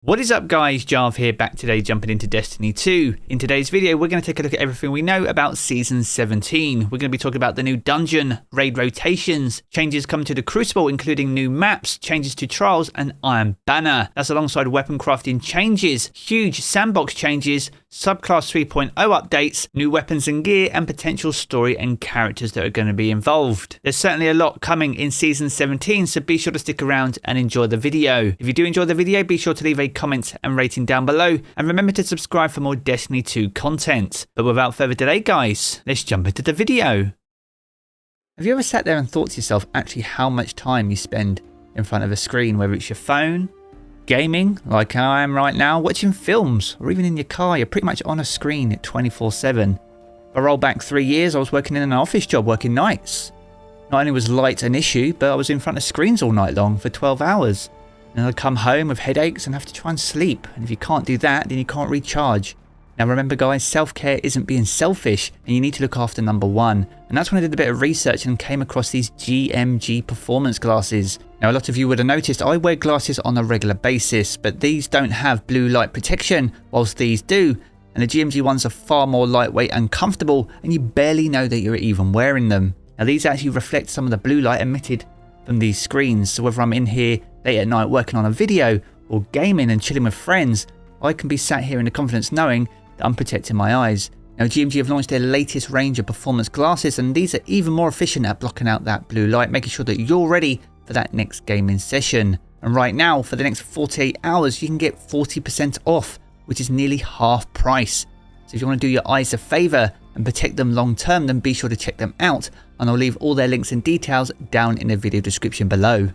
What is up guys, Jarv here, back today jumping into Destiny 2. In today's video we're going to take a look at everything we know about Season 17. We're going to be talking about the new dungeon, raid rotations, changes coming to the Crucible including new maps, changes to trials and Iron Banner. That's alongside weapon crafting changes, huge sandbox changes, Subclass 3.0 updates, new weapons and gear and potential story and characters that are going to be involved. There's certainly a lot coming in Season 17, so be sure to stick around and enjoy the video. If you do enjoy the video, be sure to leave a comment and rating down below, and remember to subscribe for more Destiny 2 content. But without further delay guys, let's jump into the video. Have you ever sat there and thought to yourself actually how much time you spend in front of a screen, whether it's your phone, gaming like I am right now, watching films, or even in your car? You're pretty much on a screen 24/7. If I roll back 3 years, I was working in an office job, working nights. Not only was light an issue, but I was in front of screens all night long for 12 hours. And I'd come home with headaches and have to try and sleep. And if you can't do that, then you can't recharge. Now remember guys, self-care isn't being selfish, and you need to look after number one. And that's when I did a bit of research and came across these GMG performance glasses. Now a lot of you would have noticed I wear glasses on a regular basis, but these don't have blue light protection, whilst these do. And the GMG ones are far more lightweight and comfortable, and you barely know that you're even wearing them. Now these actually reflect some of the blue light emitted from these screens, so whether I'm in here late at night working on a video or gaming and chilling with friends, I can be sat here in the confidence knowing that I'm protecting my eyes. Now GMG have launched their latest range of performance glasses, and these are even more efficient at blocking out that blue light, making sure that you're ready for that next gaming session. And right now, for the next 48 hours, you can get 40% off, which is nearly half price. So if you want to do your eyes a favour and protect them long term, then be sure to check them out, and I'll leave all their links and details down in the video description below.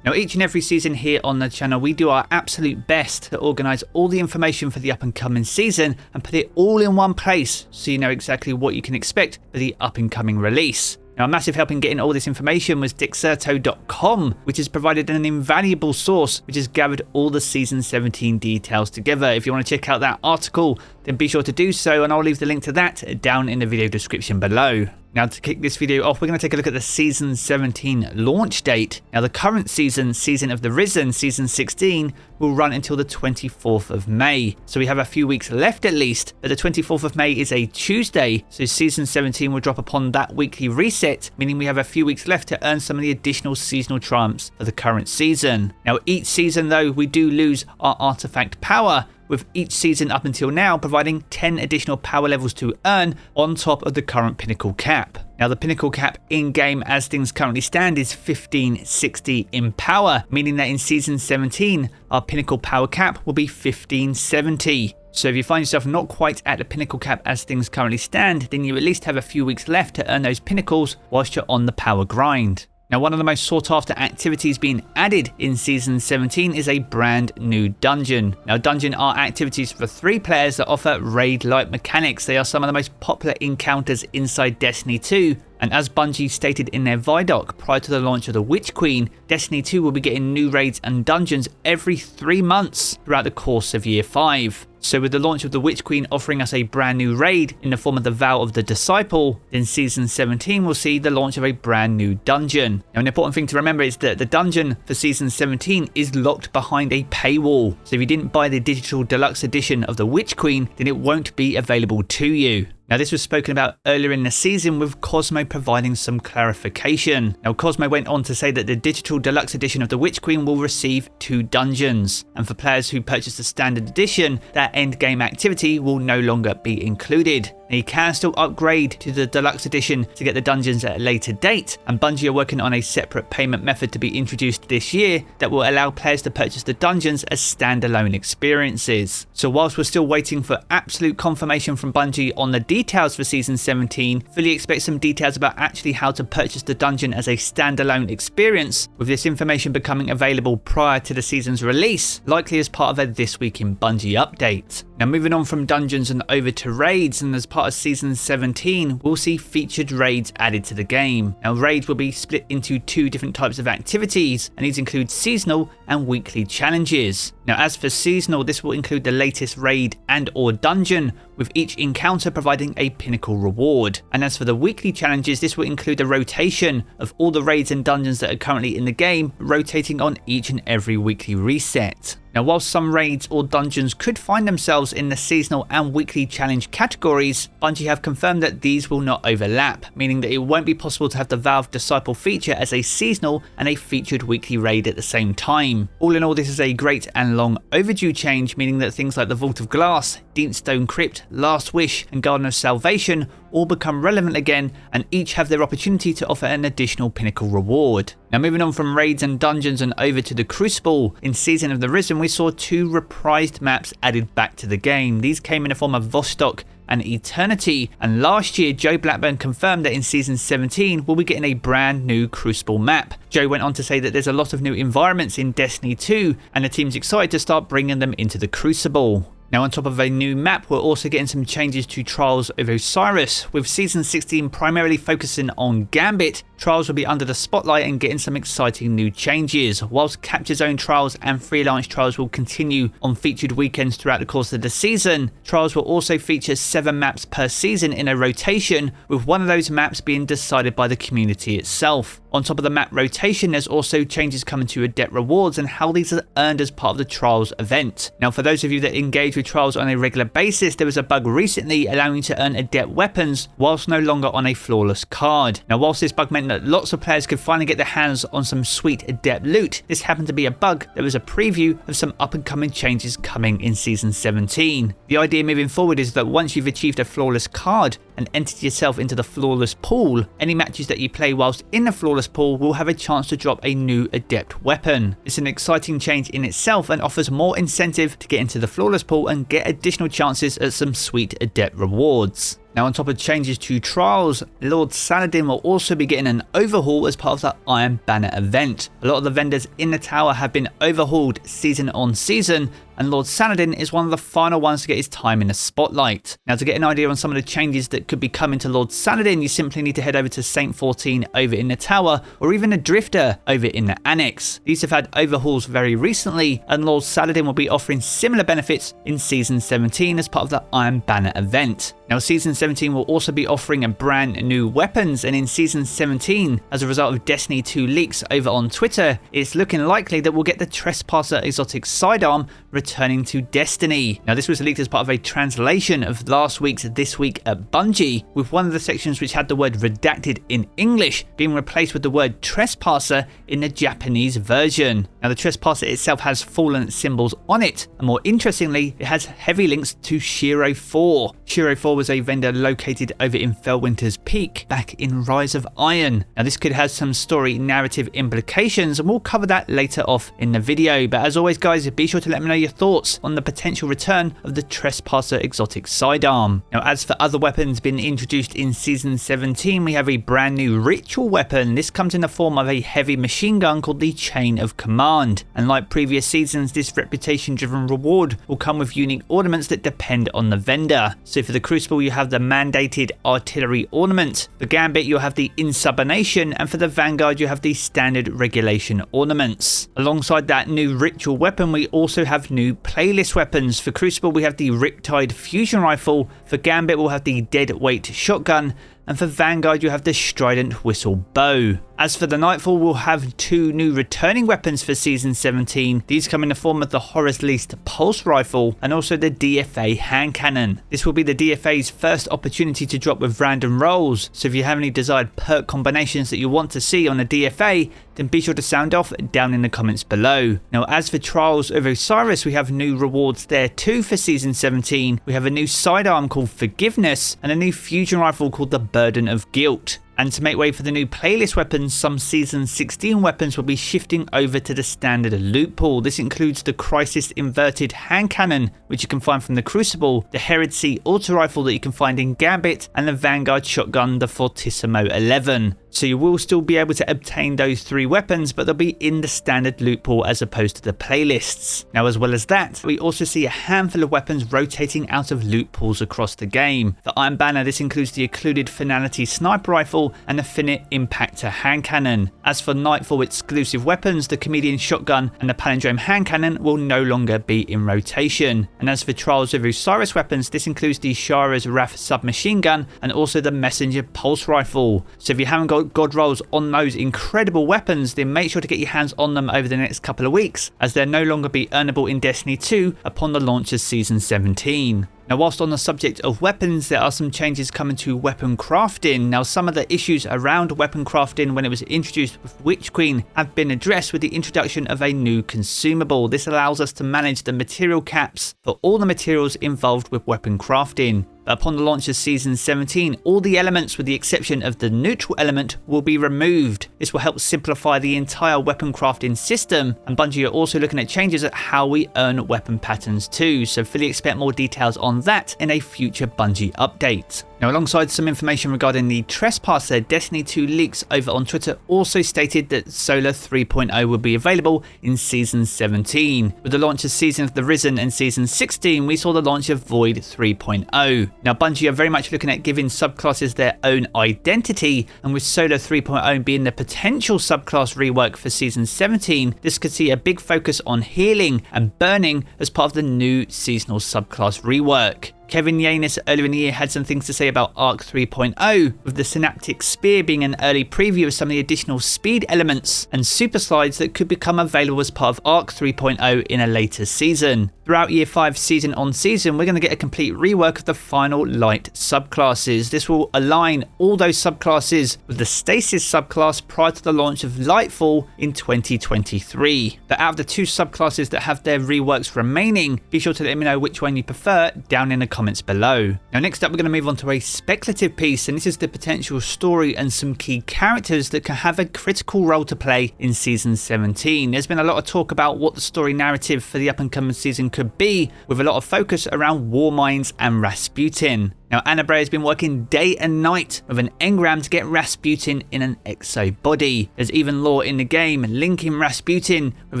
Now each and every season here on the channel we do our absolute best to organise all the information for the up and coming season and put it all in one place so you know exactly what you can expect for the up and coming release. Now a massive help in getting all this information was Dexerto.com, which has provided an invaluable source which has gathered all the Season 17 details together. If you want to check out that article, then be sure to do so, and I'll leave the link to that down in the video description below. Now to kick this video off, we're going to take a look at the Season 17 launch date. Now the current season, Season of the Risen, Season 16, will run until the 24th of May. So we have a few weeks left at least, but the 24th of May is a Tuesday, so Season 17 will drop upon that weekly reset, meaning we have a few weeks left to earn some of the additional seasonal triumphs for the current season. Now each season though, we do lose our artifact power, with each season up until now providing 10 additional power levels to earn on top of the current pinnacle cap. Now the pinnacle cap in-game as things currently stand is 1560 in power, meaning that in Season 17 our pinnacle power cap will be 1570. So if you find yourself not quite at the pinnacle cap as things currently stand, then you at least have a few weeks left to earn those pinnacles whilst you're on the power grind. Now one of the most sought after activities being added in Season 17 is a brand new dungeon. Now dungeon are activities for 3 players that offer raid-like mechanics. They are some of the most popular encounters inside Destiny 2. And as Bungie stated in their Vidoc prior to the launch of the Witch Queen, Destiny 2 will be getting new raids and dungeons every 3 months throughout the course of Year 5. So with the launch of the Witch Queen offering us a brand new raid in the form of the Vow of the Disciple, then Season 17 will see the launch of a brand new dungeon. Now an important thing to remember is that the dungeon for Season 17 is locked behind a paywall. So if you didn't buy the digital deluxe edition of the Witch Queen, then it won't be available to you. Now this was spoken about earlier in the season, with Cosmo providing some clarification. Now Cosmo went on to say that the digital deluxe edition of the Witch Queen will receive 2 dungeons, and for players who purchase the standard edition, that end game activity will no longer be included. Now you can still upgrade to the deluxe edition to get the dungeons at a later date, and Bungie are working on a separate payment method to be introduced this year that will allow players to purchase the dungeons as standalone experiences. So whilst we're still waiting for absolute confirmation from Bungie on the details for Season 17, fully expect some details about actually how to purchase the dungeon as a standalone experience, with this information becoming available prior to the season's release, likely as part of a This Week in Bungie update. Now moving on from dungeons and over to raids, and as part of Season 17 we'll see featured raids added to the game. Now raids will be split into 2 different types of activities, and these include seasonal and weekly challenges. Now as for seasonal, this will include the latest raid and or dungeon, with each encounter providing a pinnacle reward. And as for the weekly challenges, this will include a rotation of all the raids and dungeons that are currently in the game, rotating on each and every weekly reset. Now, while some raids or dungeons could find themselves in the seasonal and weekly challenge categories, Bungie have confirmed that these will not overlap, meaning that it won't be possible to have the Valve Disciple feature as a seasonal and a featured weekly raid at the same time. All in all, this is a great and long overdue change, meaning that things like the Vault of Glass, Deepstone Crypt, Last Wish and Garden of Salvation all become relevant again, and each have their opportunity to offer an additional pinnacle reward. Now, moving on from raids and dungeons and over to the Crucible, in Season of the Risen we saw 2 reprised maps added back to the game. These came in the form of Vostok and Eternity, and last year Joe Blackburn confirmed that in Season 17 we'll be getting a brand new Crucible map. Joe went on to say that there's a lot of new environments in Destiny 2 and the team's excited to start bringing them into the Crucible. Now, on top of a new map, we're also getting some changes to Trials of Osiris. With Season 16 primarily focusing on Gambit, Trials will be under the spotlight and getting some exciting new changes. Whilst Capture Zone Trials and Freelance Trials will continue on featured weekends throughout the course of the season, Trials will also feature 7 maps per season in a rotation, with one of those maps being decided by the community itself. On top of the map rotation, there's also changes coming to Adept rewards and how these are earned as part of the Trials event. Now, for those of you that engage with Trials on a regular basis, there was a bug recently allowing you to earn Adept weapons whilst no longer on a flawless card. Now, whilst this bug meant that lots of players could finally get their hands on some sweet Adept loot, this happened to be a bug that was a preview of some up and coming changes coming in Season 17. The idea moving forward is that once you've achieved a flawless card and entered yourself into the flawless pool, any matches that you play whilst in the flawless pool will have a chance to drop a new Adept weapon. It's an exciting change in itself and offers more incentive to get into the flawless pool and get additional chances at some sweet Adept rewards. Now, on top of changes to Trials, Lord Saladin will also be getting an overhaul as part of the Iron Banner event. A lot of the vendors in the tower have been overhauled season on season, and Lord Saladin is one of the final ones to get his time in the spotlight. Now, to get an idea on some of the changes that could be coming to Lord Saladin, you simply need to head over to Saint 14 over in the tower, or even the Drifter over in the Annex. These have had overhauls very recently, and Lord Saladin will be offering similar benefits in Season 17 as part of the Iron Banner event. Now, Season 17 will also be offering a brand new weapons, and in Season 17, as a result of Destiny 2 leaks over on Twitter, it's looking likely that we'll get the Trespasser exotic sidearm returning to Destiny. Now, this was leaked as part of a translation of last week's This Week at Bungie, with one of the sections which had the word redacted in English being replaced with the word Trespasser in the Japanese version. Now, the Trespasser itself has fallen symbols on it, and more interestingly, it has heavy links to Shiro 4. Shiro 4 was a vendor located over in Felwinter's Peak back in Rise of Iron. Now, this could have some story narrative implications, and we'll cover that later off in the video. But as always, guys, be sure to let me know your thoughts on the potential return of the Trespasser exotic sidearm. Now, as for other weapons being introduced in Season 17, we have a brand new ritual weapon. This comes in the form of a heavy machine gun called the Chain of Command. And like previous seasons, this reputation-driven reward will come with unique ornaments that depend on the vendor. So for the Crucible, you have the mandated artillery ornament. For Gambit, you'll have the insubordination, and for the Vanguard, you have the standard regulation ornaments. Alongside that new ritual weapon, we also have new playlist weapons. For Crucible, we have the Riptide fusion rifle. For Gambit, we'll have the deadweight shotgun. And for Vanguard, you have the Strident Whistle bow. As for the Nightfall, we'll have 2 new returning weapons for Season 17. These come in the form of the Horror's Least Pulse Rifle and also the DFA Hand Cannon. This will be the DFA's first opportunity to drop with random rolls, so if you have any desired perk combinations that you want to see on a DFA, then be sure to sound off down in the comments below. Now, as for Trials of Osiris, we have new rewards there too for Season 17. We have a new sidearm called Forgiveness and a new fusion rifle called the Burden of Guilt. And to make way for the new playlist weapons, some Season 16 weapons will be shifting over to the standard loot pool. This includes the Crisis Inverted Hand Cannon, which you can find from the Crucible, the Heresy Auto Rifle that you can find in Gambit, and the Vanguard Shotgun, the Fortissimo 11. So you will still be able to obtain those 3 weapons, but they'll be in the standard loot pool as opposed to the playlists. Now, as well as that, we also see a handful of weapons rotating out of loot pools across the game. For Iron Banner, this includes the occluded Finality Sniper Rifle, rifle and a finite impactor hand cannon. As for Nightfall exclusive weapons, the Comedian shotgun and the Palindrome hand cannon will no longer be in rotation. And as for Trials of Osiris weapons, this includes the Shara's Wrath submachine gun and also the Messenger pulse rifle. So if you haven't got god rolls on those incredible weapons, then make sure to get your hands on them over the next couple of weeks, as they'll no longer be earnable in Destiny 2 upon the launch of Season 17. Now, whilst on the subject of weapons, there are some changes coming to weapon crafting. Now, some of the issues around weapon crafting when it was introduced with Witch Queen have been addressed with the introduction of a new consumable. This allows us to manage the material caps for all the materials involved with weapon crafting. Upon the launch of Season 17, all the elements with the exception of the neutral element will be removed. This will help simplify the entire weapon crafting system, and Bungie are also looking at changes at how we earn weapon patterns too, so fully expect more details on that in a future Bungie update. Now, alongside some information regarding the Trespasser, Destiny 2 leaks over on Twitter also stated that Solar 3.0 will be available in Season 17. With the launch of Season of the Risen and Season 16, we saw the launch of Void 3.0. Now, Bungie are very much looking at giving subclasses their own identity, and with Solar 3.0 being the potential subclass rework for Season 17, this could see a big focus on healing and burning as part of the new seasonal subclass rework. Kevin Yanis earlier in the year had some things to say about Arc 3.0, with the Synaptic Spear being an early preview of some of the additional speed elements and super slides that could become available as part of Arc 3.0 in a later season. Throughout Year 5 season on season, we're going to get a complete rework of the final light subclasses. This will align all those subclasses with the Stasis subclass prior to the launch of Lightfall in 2023. But out of the two subclasses that have their reworks remaining, be sure to let me know which one you prefer down in the comments below. Now, next up, we're going to move on to a speculative piece, and this is the potential story and some key characters that can have a critical role to play in Season 17. There's been a lot of talk about what the story narrative for the up and coming season could be, with a lot of focus around war mines and Rasputin. Now, Anna Bray has been working day and night with an engram to get Rasputin in an exo body. There's even lore in the game linking Rasputin with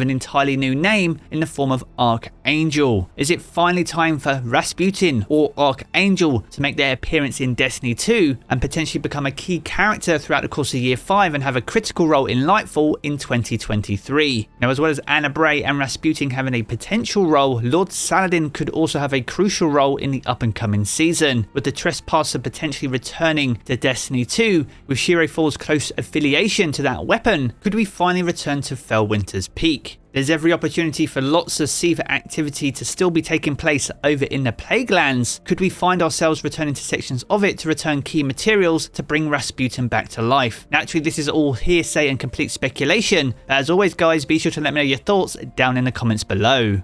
an entirely new name in the form of Archangel. Is it finally time for Rasputin or Archangel to make their appearance in Destiny 2 and potentially become a key character throughout the course of Year 5 and have a critical role in Lightfall in 2023? Now, as well as Anna Bray and Rasputin having a potential role, Lord Saladin could also have a crucial role in the up and coming season, with the Trespasser potentially returning to Destiny 2. With Shiro Fall's close affiliation to that weapon, could we finally return to Felwinter's Peak? There's every opportunity for lots of Siva activity to still be taking place over in the Plaguelands. Could we find ourselves returning to sections of it to return key materials to bring Rasputin back to life? Naturally, this is all hearsay and complete speculation, but as always guys, be sure to let me know your thoughts down in the comments below.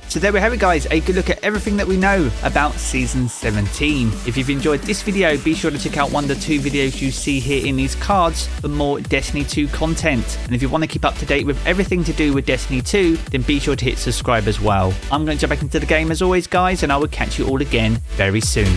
So there we have it guys, a good look at everything that we know about Season 17. If you've enjoyed this video, be sure to check out one of the two videos you see here in these cards for more Destiny 2 content. And if you want to keep up to date with everything to do with Destiny 2, then be sure to hit subscribe as well. I'm going to jump back into the game as always guys, and I will catch you all again very soon.